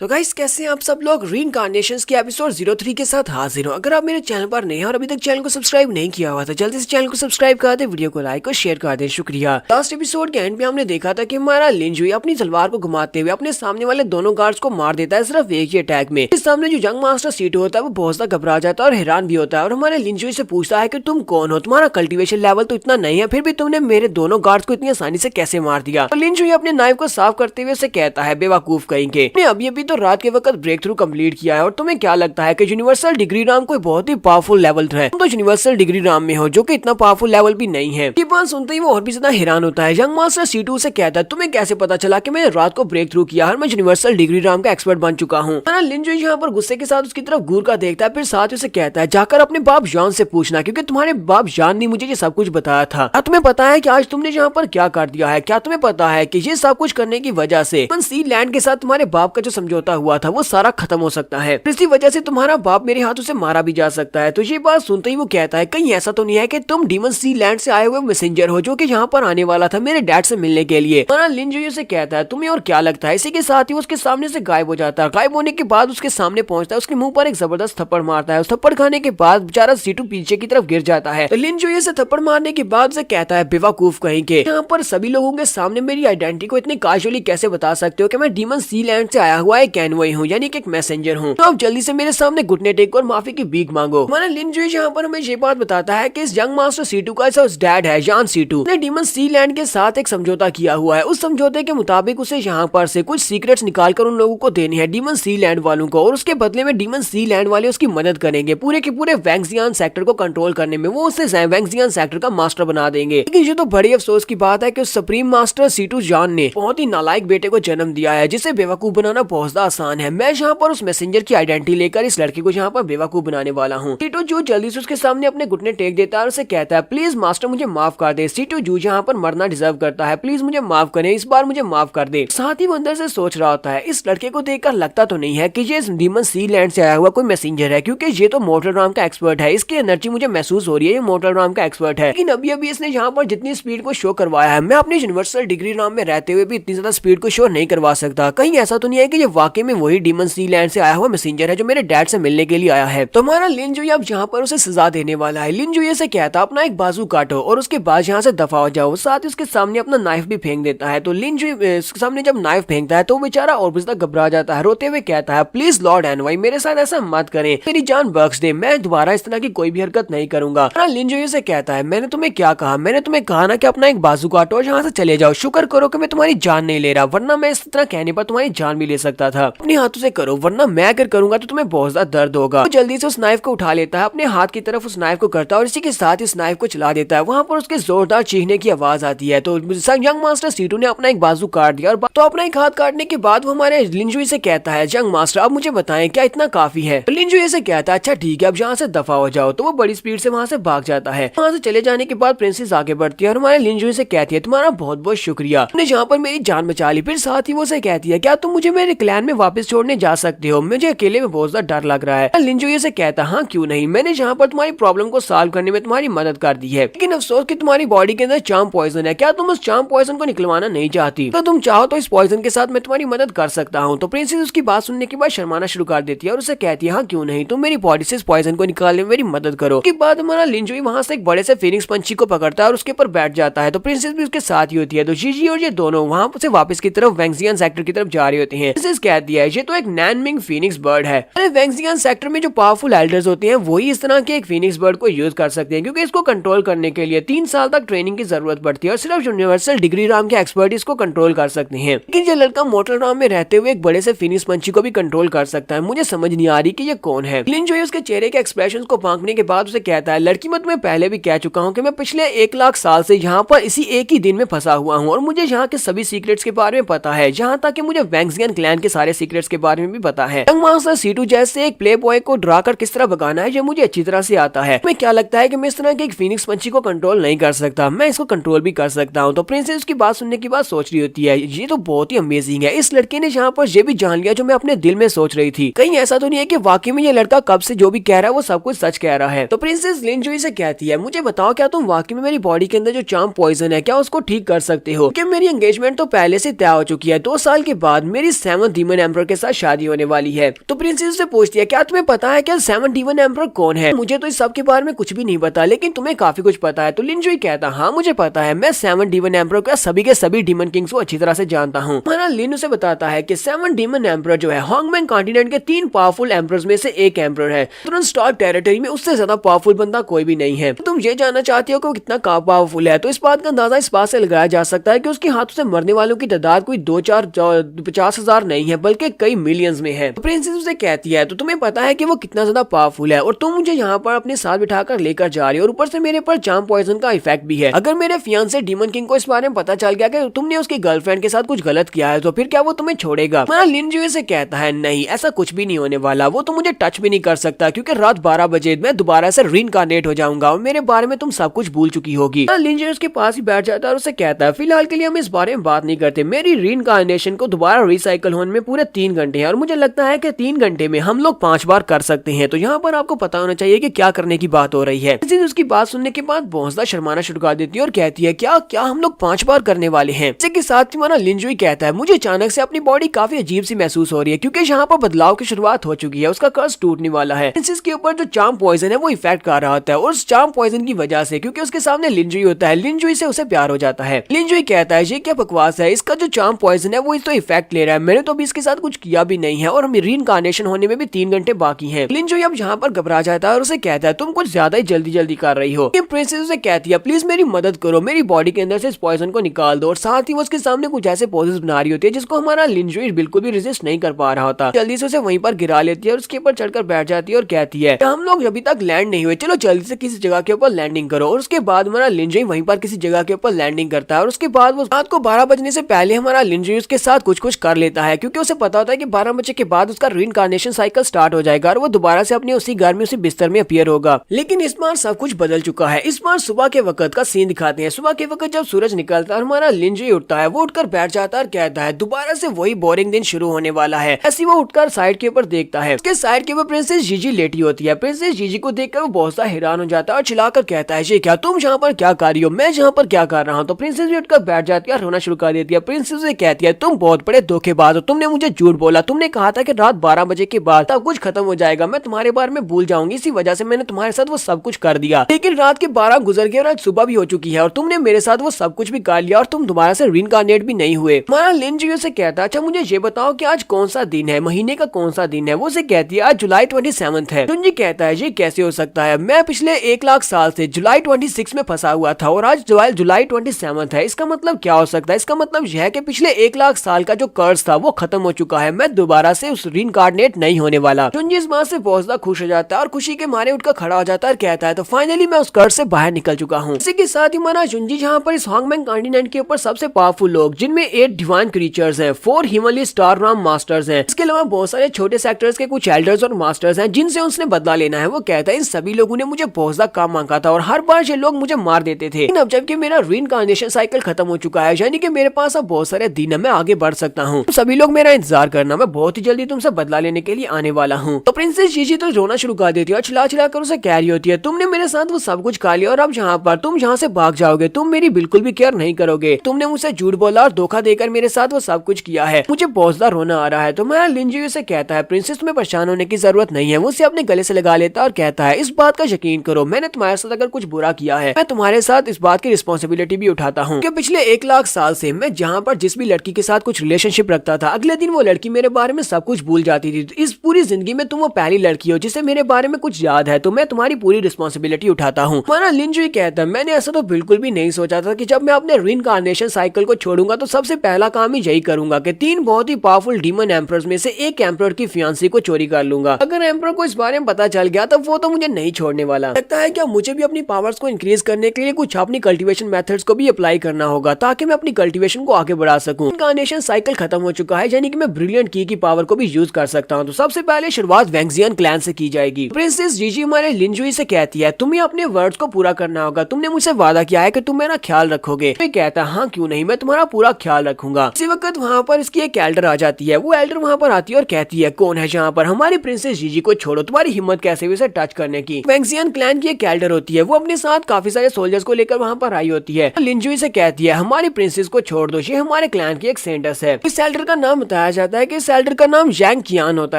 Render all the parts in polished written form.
तो गाइस कैसे हैं आप सब लोग। रीइंकार्नेशंस के एपिसोड 03 के साथ हाजिर हूं। अगर आप मेरे चैनल पर नए हैं और अभी तक चैनल को सब्सक्राइब नहीं किया हुआ तो जल्दी से चैनल को सब्सक्राइब कर दे, वीडियो को लाइक और शेयर कर दे, शुक्रिया। लास्ट एपिसोड के एंड में हमने देखा था कि हमारा लिंजुई अपनी तलवार को घुमाते हुए अपने सामने वाले दोनों गार्ड्स को मार देता है सिर्फ एक ही अटैक में। इस सामने जो जंग मास्टर सीटू होता है वो बहुत ज्यादा घबरा जाता है और हैरान भी होता है और हमारे लिंजुई से पूछता है कि तुम कौन हो, तुम्हारा कल्टीवेशन लेवल तो इतना नहीं है, फिर भी तुमने मेरे दोनों गार्ड्स को इतनी आसानी से कैसे मार दिया। तो लिंजुई अपने नाइफ को साफ करते हुए उसे कहता है, बेवकूफ कहेंगे, अभी अभी तो रात के वक्त ब्रेक थ्रू कंप्लीट किया है और तुम्हें क्या लगता है कि यूनिवर्सल डिग्री राम कोई बहुत ही पावरफुल लेवल है। तुम तो यूनिवर्सल डिग्री राम में हो जो कि इतना पावरफुल लेवल भी नहीं है। ये बात सुनते ही वो और भी ज्यादा हैरान होता है। यंग मास्टर सीटू से कहता है, तुम्हें कैसे पता चला कि मैंने रात को ब्रेक थ्रू किया और मैं यूनिवर्सल डिग्री राम का एक्सपर्ट बन चुका हूँ। लिंजुई यहाँ पर गुस्से के साथ उसकी तरफ घूर कर देखता है, फिर साथ ही उसे कहता है, जाकर अपने बाप जान से पूछना क्योंकि तुम्हारे बाप जान ने मुझे ये सब कुछ बताया था। क्या तुम्हें पता है कि आज तुमने यहाँ पर क्या कर दिया है? क्या तुम्हें पता है कि ये सब कुछ करने की वजह से सी लैंड के साथ तुम्हारे बाप का जो समझौता हुआ था वो सारा खत्म हो सकता है, इसी वजह से तुम्हारा बाप मेरे हाथों से मारा भी जा सकता है। तो ये बात सुनते ही वो कहता है, कहीं ऐसा तो नहीं है कि तुम डीमन सी लैंड से आए हुए मैसेंजर हो जो कि यहाँ पर आने वाला था मेरे डैड से मिलने के लिए। लिंजुई से कहता है, तुम्हें और क्या लगता है? इसी के साथ ही उसके सामने से गायब हो जाता है। गायब होने के बाद उसके सामने पहुंचता है, उसके मुंह पर एक जबरदस्त थप्पड़ मारता है। उस थप्पड़ खाने के बाद बेचारा सीटू पीछे की तरफ गिर जाता है। तो लिंजुई से थप्पड़ मारने के बाद उसे कहता है, बेवकूफ कहीं के, यहाँ पर सभी लोगों के सामने मेरी आइडेंटिटी को इतनी कैजुअली कैसे बता सकते हो कि मैं डीमन सी लैंड से आया हुआ एक कैनवॉय हूँ, यानी कि एक मैसेंजर हूँ। तो अब जल्दी से मेरे सामने घुटने टेक और माफी की भीख मांगो। हमारा लिंजुई यहाँ पर हमें ये बात बताता है कि इस यंग मास्टर सीटू का डैड है जान सीटू ने डीमन सी लैंड के साथ एक समझौता किया हुआ है। उस समझौते के मुताबिक उसे यहाँ पर से कुछ सीक्रेट्स निकालकर उन लोगों को देने हैं डीमन सी लैंड वालों को, और उसके बदले में डीमन सी लैंड वाले उसकी मदद करेंगे पूरे के पूरे वैंगजियान सेक्टर को कंट्रोल करने में। वो उसे वैंगजियान सेक्टर का मास्टर बना देंगे। लेकिन ये तो बड़ी अफसोस की बात है कि उस सुप्रीम मास्टर सीटू जान ने बहुत ही नालायक बेटे को जन्म दिया है जिसे बेवकूफ बनाना बहुत ज्यादा आसान है। मैं यहाँ पर उस मैसेंजर की आइडेंटिटी लेकर इस लड़के को यहाँ पर बेवकूफ बनाने वाला हूँ। सीटू जू जल्दी से उसके सामने अपने घुटने टेक देता है और उसे कहता है, प्लीज मास्टर मुझे माफ कर दे। सीटू जू यहाँ पर मरना डिजर्व करता है, प्लीज मुझे माफ करें, इस बार मुझे माफ कर दे। साथ ही वो अंदर से सोच रहा होता है, इस लड़के को देखकर लगता तो नहीं है कि ये डीमन सी लैंड से आया हुआ कोई मैसेंजर है, क्योंकि ये तो मोर्टल राम का एक्सपर्ट है। इसकी एनर्जी मुझे महसूस हो रही है, ये मोर्टल राम का एक्सपर्ट है। लेकिन अभी अभी इसने यहाँ पर जितनी स्पीड को शो करवाया है, मैं अपनी यूनिवर्सल डिग्री राम में रहते हुए भी इतनी ज्यादा स्पीड को शो नहीं करवा सकता। कहीं ऐसा तो नहीं है कि ये वाकई में वही डीमन सी लैंड से आया हुआ मैसेंजर है जो मेरे डैड से मिलने के लिए आया है। तो हमारा लिंजुई अब यहाँ पर उसे सजा देने वाला है। लिंजुई से कहता, अपना एक बाजू काटो और उसके बाद यहाँ से दफा हो जाओ। साथ ही उसके सामने अपना नाइफ भी फेंक देता है। तो लिंजुई उसके सामने जब नाइफ फेंकता है तो बेचारा और भी ज्यादा घबरा जाता है, रोते हुए कहता है, प्लीज लॉर्ड एनवाई मेरे साथ ऐसा मत करें, मेरी जान बख्श दे, मैं दोबारा इस तरह की कोई भी हरकत नहीं करूंगा। लिंजुई से कहता है, मैंने तुम्हें क्या कहा? मैंने तुम्हें कहा ना कि अपना एक बाजू काटो और यहाँ से चले जाओ। शुक्र करो कि मैं तुम्हारी जान नहीं ले रहा, वरना मैं इस तरह कहने पर तुम्हारी जान भी ले सकता था। अपने हाथों से करो, वरना मैं अगर करूंगा तो तुम्हें बहुत ज्यादा दर्द होगा। तो जल्दी से उस नाइफ को उठा लेता है, अपने हाथ की तरफ उस नाइफ को करता है और इसी के साथ इस नाइफ को चला देता है। वहाँ पर उसके जोरदार चीखने की आवाज आती है। तो यंग मास्टर सीटू ने अपना एक बाजू काट दिया और तो अपना एक हाथ काटने के बाद वो हमारे लिंजुई से कहता है, यंग मास्टर अब मुझे बताएं क्या इतना काफी है? तो लिंजुई से कहता है, अच्छा ठीक है, अब यहाँ से दफा हो जाओ। तो वो बड़ी स्पीड से वहाँ से भाग जाता है। वहाँ से चले जाने के बाद प्रिंसेस आगे बढ़ती है और हमारे लिंजुई से कहती है, तुम्हारा बहुत बहुत शुक्रिया, तुमने यहाँ पर मेरी जान बचा ली। फिर साथ ही वो से कहती है, क्या तुम मुझे मेरे क्लैन में वापस छोड़ने जा सकते हो? मुझे अकेले में बहुत ज्यादा डर लग रहा है। लिंजुई से कहता है, हाँ क्यों नहीं, मैंने यहाँ पर तुम्हारी प्रॉब्लम को सॉल्व करने में तुम्हारी मदद कर दी है, लेकिन अफसोस कि तुम्हारी बॉडी के अंदर चार्म पॉइजन है। क्या तुम उस चार्म पॉइजन को निकलवाना नहीं चाहती? तो तुम चाहो तो इस पॉइजन के साथ मैं तुम्हारी मदद कर सकता हूँ। तो प्रिंसेस उसकी बात सुनने के बाद शर्माना शुरू कर देती है और उसे कहती है, हाँ क्यों नहीं, तुम मेरी बॉडी से इस पॉइजन को निकालने में मेरी मदद करो। उसके बाद हमारा लिंजुई वहाँ से एक बड़े से फिनिक्स पंछी को पकड़ता है और उसके ऊपर बैठ जाता है। तो प्रिंसेस भी उसके साथ ही होती है। तो जीजी और ये दोनों वहाँ से वापस की तरफ वैंगजियान सेक्टर की तरफ जा रहे होते हैं। प्रिंसेस कहती है, ये तो एक नैनमिंग फिनिक्स बर्ड है। वैंगजियान सेक्टर में जो पावरफुल एल्डर्स होते हैं वही इस तरह के एक फिनिक्स बर्ड को यूज कर सकते हैं, क्योंकि इसको कंट्रोल करने के लिए 3 साल तक ट्रेनिंग की जरूरत पड़ती है और सिर्फ यूनिवर्सल डिग्री राम के एक्सपर्ट इसको कंट्रोल कर सकते हैं। लेकिन ये लड़का मोर्टल राम में रहते हुए एक बड़े से फिनिक्स पंछी को भी कंट्रोल कर सकता है। मुझे समझ नहीं आ रही कि ये कौन है। लिंजुई उसके चेहरे के एक्सप्रेशंस को फांकने के बाद उसे कहता है, लड़की मैं तुम्हें पहले भी कह चुका हूँ कि मैं पिछले 1 लाख साल से यहाँ पर इसी एक ही दिन में फंसा हुआ हूँ और मुझे यहाँ के सभी सीक्रेट्स के बारे में पता है, जहाँ तक कि मुझे वैंगजियन क्लैन के सारे सीक्रेट्स के बारे में भी पता है। यंग मास्टर सीटू जैसे एक प्ले बॉय को डराकर किस तरह भगाना है ये मुझे अच्छी तरह से आता है। तुम्हें क्या लगता है कि मैं इस तरह के एक फिनिक्स पंछी को कंट्रोल नहीं कर सकता? मैं इसको कंट्रोल भी कर सकता हूँ। तो प्रिंसेस उसकी बात सुनने के बाद सोच रही होती है, ये तो बहुत ही अमेजिंग है, इस लड़के ने यहाँ पर ये भी जान लिया जो मैं अपने दिल में सोच रही थी। कहीं ऐसा तो नहीं है कि वाकई में ये लड़का कब से जो भी कह रहा है वो सब कुछ सच कह रहा है। तो प्रिंसेस लिंजुई से कहती है, मुझे बताओ क्या तुम वाकई में मेरी बॉडी के अंदर जो चार्म पॉइजन है क्या उसको ठीक कर सकते हो? कि मेरी एंगेजमेंट तो पहले से तय हो चुकी है। 2 साल के बाद मेरी 7th डीमन एम्परर के साथ शादी होने वाली है। तो प्रिंसेस से पूछती है क्या तुम्हें पता है क्या 7 डीमन एम्परर कौन है? मुझे तो इस सब के बारे में कुछ भी नहीं पता, लेकिन तुम्हें काफी कुछ पता है। तो लिनजुई कहता हाँ मुझे पता है, मैं 7 डीमन एम्परर का सभी के सभी डीमन किंग्स को अच्छी तरह से जानता हूँ। हमारा लिन उसे बताता है कि 7 डीमन एम्परर जो है हॉन्गमैन कॉन्टिनेंट के 3 पावरफुल एम्परर्स में से एक एम्परर है। तुरंत स्टार्क टेरिटरी में उससे ज्यादा पावरफुल बंदा कोई भी नहीं है। तो तुम ये जानना चाहती हो कि वो कितना पावरफुल है, तो इस बात का अंदाजा इस बात से लगाया जा सकता है कि उसके हाथों से मरने वालों की तादाद कोई 2-4-50,000 नहीं है, बल्कि कई मिलियंस में है। तो प्रिंसेस उसे कहती है तो तुम्हें पता है कि वो कितना ज्यादा पावरफुल है और तुम मुझे यहाँ पर अपने साथ बिठाकर लेकर जा रही हो, और ऊपर से मेरे पर चार्म पॉइजन का इफेक्ट भी है। अगर मेरे फियांसे डीमन किंग को इस बारे में पता चल गया कि तुमने उसकी गर्लफ्रेंड के साथ कुछ गलत किया है, तो फिर क्या वो तुम्हें छोड़ेगा? हमारा लिनजुई से कहता है नहीं ऐसा कुछ भी नहीं होने वाला, वो तो मुझे टच भी नहीं कर सकता क्योंकि रात 12 बजे मैं दोबारा से रीइंकार्नेट हो जाऊंगा और मेरे बारे में तुम सब कुछ भूल चुकी होगी। लिनजुई उसके पास ही बैठ जाता है और उसे कहता है फिलहाल के लिए हम इस बारे में बात नहीं करते, मेरी रीइंकार्नेशन को दोबारा रिसाइकल होने में पूरे 3 घंटे हैं और मुझे लगता है कि 3 घंटे में हम लोग 5 बार कर सकते हैं। तो यहाँ पर आपको पता होना चाहिए कि क्या करने की बात हो रही है। उसकी बात सुनने के बाद बहुत ज्यादा शर्माना शुरू कर देती है और कहती है क्या क्या हम लोग 5 बार करने वाले हैं? इसी के साथ हमारा लिनजुई कहता है मुझे अचानक से अपनी बॉडी काफी अजीब सी महसूस हो रही है क्योंकि यहाँ पर बदलाव की शुरुआत हो चुकी है, उसका कर्ज टूटने वाला है। प्रिंसेस के ऊपर जो चार्म पॉइजन है वो इफेक्ट कर रहा होता है और उस चार्म पॉइजन की वजह से क्योंकि उसके सामने लिनजुई होता है, लिनजुई से उसे प्यार हो जाता है। लिनजुई कहता है ये क्या बकवास है, इसका जो चार्म पॉइजन है वो इस तो इफेक्ट ले रहा है, मैंने तो अभी इसके साथ कुछ किया भी नहीं है और रीइंकार्नेशन होने में भी 3 घंटे बाकी है। लिनजुई अब यहाँ पर घबरा जाता है और उसे कहता है तुम कुछ ज्यादा ही जल्दी कर रही हो। प्रिंसेस उसे कहती है प्लीज मेरी मदद करो, मेरी बॉडी के अंदर से इस पॉइजन को निकाल दो, और साथ ही वो उसके सामने कुछ ऐसे पोजेस बना रही होती है जिसको हमारा लिनजुई बिल्कुल भी रेजिस्ट नहीं कर पा रहा होता। जल्दी से उसे वहीं पर गिरा लेती है और उसके ऊपर चढ़कर बैठ जाती है और कहती है हम लोग अभी तक लैंड नहीं हुए, चलो जल्दी से किसी जगह के ऊपर लैंडिंग करो। और उसके बाद हमारा लिनजुई वहीं पर किसी जगह के ऊपर लैंडिंग करता है और उसके बाद वो रात को 12 बजने से पहले हमारा लिनजुई उसके साथ कुछ कर लेता है क्योंकि उसे पता होता है कि 12 बजे के बाद उसका रीइंकार्नेशन साइकिल स्टार्ट हो जाएगा और वो दोबारा से अपने उसी घर में उसी बिस्तर में अपीयर होगा। लेकिन इस बार सब कुछ बदल चुका है। इस बार सुबह के वक्त का सीन दिखाते हैं। सुबह के वक्त जब सूरज निकलता है हमारा लिनजुई उठता है, वो उठकर बैठ जाता है और कहता है दोबारा से वही बोरिंग दिन शुरू होने वाला है। ऐसी वो उठकर साइड के ऊपर देखता है, उसके साइड के ऊपर प्रिंसेस जीजी लेटी होती है। प्रिंसेस जीजी को देखकर वो बहुत सा हैरान हो जाता है और चिल्लाकर कहता है ये क्या, तुम यहाँ पर क्या कर रही हो, मैं यहाँ पर क्या कर रहा हूँ? तो प्रिंसेस भी उठकर बैठ जाती है और रोना शुरू कर देती है। प्रिंसेस से कहती है तुम बहुत बड़े धोखेबाज हो, तुमने मुझे झूठ बोला, तुमने कहा था कि रात 12 बजे के बाद सब कुछ खत्म हो जाएगा, मैं तुम्हारे बारे में भूल जाऊंगी, इसी वजह से मैंने तुम्हारे साथ वो सब कुछ कर दिया। लेकिन रात के 12 गुजर गए और आज सुबह भी हो चुकी है और तुमने मेरे साथ वो सब कुछ भी कर लिया और तुम दोबारा से रीइंकार्नेट भी नहीं हुए। हमारा लिनजुई से कहता है अच्छा मुझे ये बताओ कि आज कौन सा दिन है, महीने का कौन सा दिन है? वो से कहती है आज जुलाई 27 है। जुनजी कहता है ये कैसे हो सकता है, मैं पिछले 1 लाख साल से जुलाई 26 में फंसा हुआ था और आज जुलाई 27 है, इसका मतलब क्या हो सकता है? इसका मतलब यह है कि पिछले 1 लाख साल का जो कर्ज था वो खत्म हो चुका है, मैं दोबारा से उस रीइंकार्नेट नहीं होने वाला। जुनजी इस बात से बहुत ज्यादा खुश हो जाता है और खुशी के मारे उठकर खड़ा हो जाता है और कहता है तो फाइनली मैं उस कर्ज से बाहर निकल चुका हूँ। इसी के साथ ही हमारा जुनजी जहाँ पर इस हॉन्गमैन कॉन्टिनेंट के ऊपर सबसे पावरफुल लोग जिनमें 8 डिवाइन क्रीचर्स हैं, 4 हिमली स्टार राम मास्टर्स हैं, इसके अलावा बहुत सारे छोटे सेक्टर्स के कुछ एल्डर्स और मास्टर्स हैं जिनसे उसने बदला लेना है। वो कहता है इन सभी लोगों ने मुझे बहुत ज्यादा काम मांगा था और हर बार ये लोग मुझे मार देते थे, लेकिन अब जबकि मेरा रीइंकार्नेशन साइकिल खत्म हो चुका है, यानी कि मेरे पास अब बहुत सारे दिन है, मैं आगे बढ़ सकता हूँ। सभी लोग मेरा इंतजार करना, मैं बहुत ही जल्दी तुमसे बदला लेने के लिए आने वाला हूँ। तो प्रिंसेस जीजी तो रोना शुरू कर देती है और चिल्ला चिल्ला कर उसे कह रही होती है तुमने मेरे साथ वो सब कुछ खा लिया और अब यहाँ पर तुम यहाँ से भाग जाओगे, तुम मेरी बिल्कुल भी केयर नहीं करोगे, तुमने मुझसे झूठ बोला और धोखा देकर मेरे साथ वो सब कुछ किया है, मुझे बहुत ज्यादा रोना आ रहा है। तो मैं लिनजुई से कहता है प्रिंसेस तुम्हें परेशान होने की जरूरत नहीं है। वो उसे अपने गले से लगा लेता है और कहता है इस बात का यकीन करो, मैंने तुम्हारे साथ अगर कुछ बुरा किया है मैं तुम्हारे साथ इस बात की रिस्पॉन्सिबिलिटी भी उठाता हूँ कि पिछले 1 लाख साल से मैं जहाँ पर जिस भी लड़की के साथ कुछ रिलेशनशिप रखता था, अगले दिन वो लड़की मेरे बारे में सब कुछ भूल जाती थी। तो इस पूरी जिंदगी में तुम वो पहली लड़की हो जिसे मेरे बारे में कुछ याद है, तो मैं तुम्हारी पूरी रिस्पॉन्सिबिलिटी उठाता हूँ। हमारा लिनजुई कहता है मैंने ऐसा तो बिल्कुल भी नहीं सोचा था कि जब मैं अपने रीइंकार्नेशन साइकिल को छोड़ूंगा तो सबसे पहला काम ही यही करूंगा कि 3 बहुत ही पावरफुल डीमन एम्परर्स में से एक एम्परर की फियांसी को चोरी कर लूंगा। अगर एम्परर को इस बारे में पता चल गया तो वो तो मुझे नहीं छोड़ने वाला। लगता है क्या मुझे भी अपनी पावर्स को इंक्रीज करने के लिए कुछ अपनी कल्टीवेशन मेथड्स को भी अप्लाई करना होगा ताकि मैं अपनी कल्टीवेशन को आगे बढ़ा सकूं। रीइंकार्नेशन साइकिल खत्म हो चुका है, यानी कि मैं ब्रिलियंट की पावर को भी यूज कर सकता हूँ। तो सबसे पहले शुरुआत वैंगजियन क्लैन से की जाएगी। प्रिंसेस जीजी हमारे लिनजुई से कहती है तुम्हें अपने वर्ड्स को पूरा करना होगा, तुमने मुझसे वादा किया है कि तुम मेरा ख्याल रखोगे। मैं कहता हाँ क्यों नहीं, मैं तुम्हारा पूरा ख्याल रखूंगा। इसी वक्त वहाँ पर इसकी एक एल्डर आ जाती है। वो एल्डर वहाँ पर आती है और कहती है कौन है यहाँ पर, हमारी प्रिंसेस जीजी को छोड़ो, तुम्हारी हिम्मत कैसे हुई उसे टच करने की। वैंगजियन क्लैन की एक एल्डर होती है, वो अपने साथ काफी सारे सोल्जर्स को लेकर वहाँ पर आई होती है। लिनजुई से कहती है हमारी प्रिंसेस को छोड़ दो, ये हमारे क्लैन की एक सेंटस है। इस एल्डर का नाम बताया जाता है कि इस एल्डर का नाम जैंग कियान होता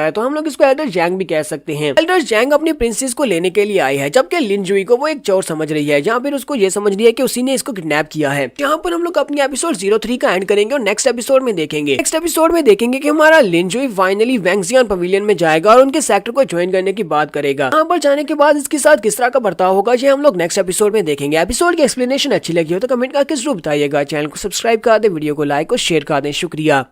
है, तो हम लोग इसको एल्डर जैंग भी कह सकते हैं। एल्डर जैंग अपनी प्रिंसेस को लेने के लिए आई है, जबकि लिन जुई को वो एक चोर समझ रही है, जहाँ पर उसको ये समझ रही है कि उसी ने इसको किडनैप किया है। यहाँ पर हम लोग अपनी एपिसोड 03 का एंड करेंगे और नेक्स्ट एपिसोड में देखेंगे कि हमारा लिन जुई फाइनली वैंगजियान पवेलियन में जाएगा और उनके सेक्टर को ज्वाइन करने की बात करेगा। यहाँ पर जाने के बाद इसके साथ किस तरह का बर्ताव होगा ये हम लोग नेक्स्ट एपिसोड में देखेंगे। एपिसोड की एक्सप्लेनेशन अच्छी लगी हो तो कमेंट करके जरूर बताइएगा। चैनल को सब्सक्राइब कर दे, वीडियो को लाइक और शेयर कर दें। शुक्रिया।